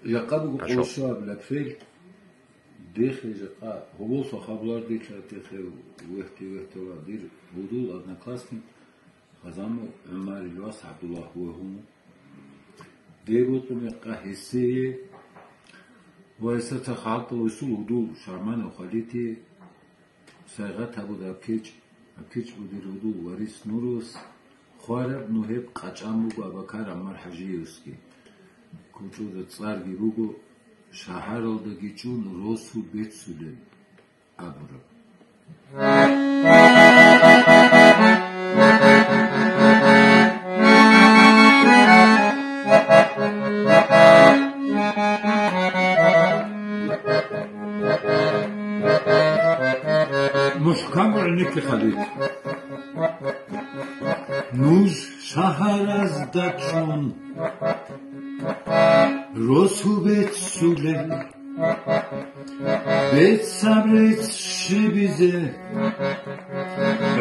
يقابل قوسها بالفعل داخل جقا هو صخبلار ديك داخل وقتي ودير حدود أدنى كاستين خزامو عمر الواس عبد الله هو هم ديروتم يقا حسيه وإسا تخالط ويسول هدول شارمان وخاليتي سايغات هبود أبكيج بدير هدول وريس نوروس خوارب نوهب قاچامو بابكار عمر حجيوسكي كوچو تصارگي روگو شهر دا گیچون روسو بیت سوله ابرو محکم عنك خليك نوز شهر از دچون روسو بیت سوله بیت صبرت شبیزه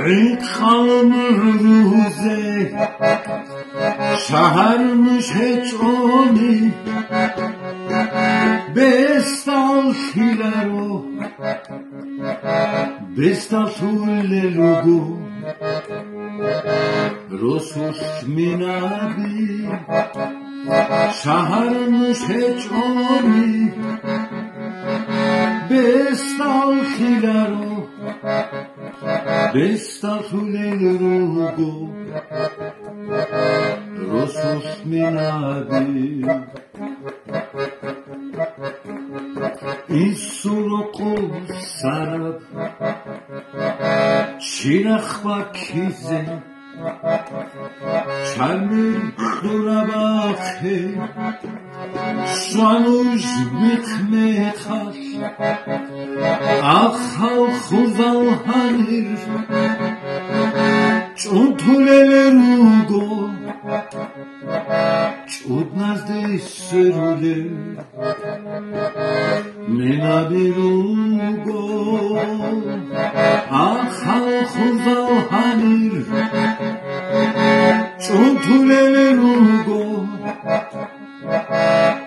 عید خالم روزه شهرمش هیچ آنی بستال خیلرو بستال طول لوگو روسوش مینابی شهرمش هیچ آنی بستال خیلرو بستال طول لوگو روسوش مینابی این سرقو سرب چیرخ با کیزه چرمی دورباخه شانوش بیتمتخش آخال خوزال هنیر چون طوله روگو چود نزده سروله منابی روگو آخال خوزال هنیر چون طوله روگو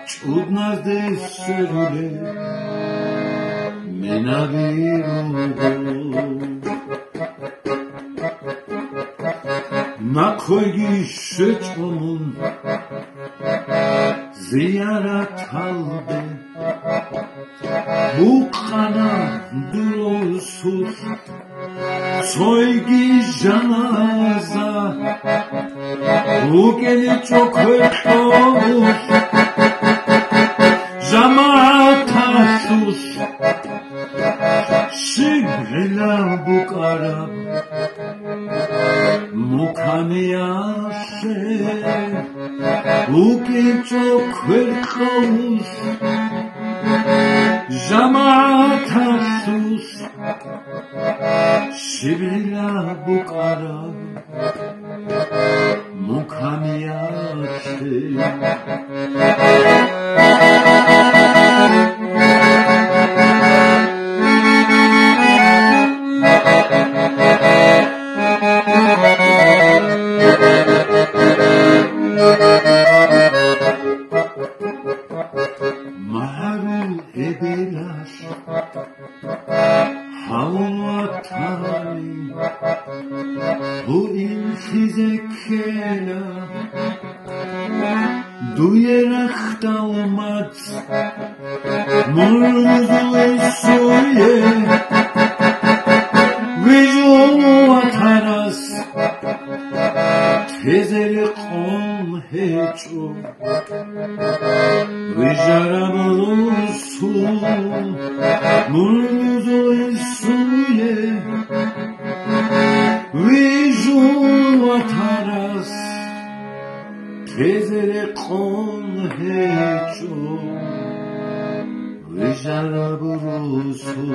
چود نزده سروله منابی روگو نکویی شچمون زیارت halde bu kana durulsuz soygi janaza bu geli çok hoş jamaat sus şibrela bu kara mukaniyase bu ki çok hoş jamaat sus şibrela bu kara mukaniyase Maharul ebelas Havatani Bu infizekela Duyerak dalmat Murnuzu esuye Vijolu ataras Tezeli kon heço Vijarabulusu Murnuzu esuye Vijolu ataras Tezeli kon heço Vijarabulusu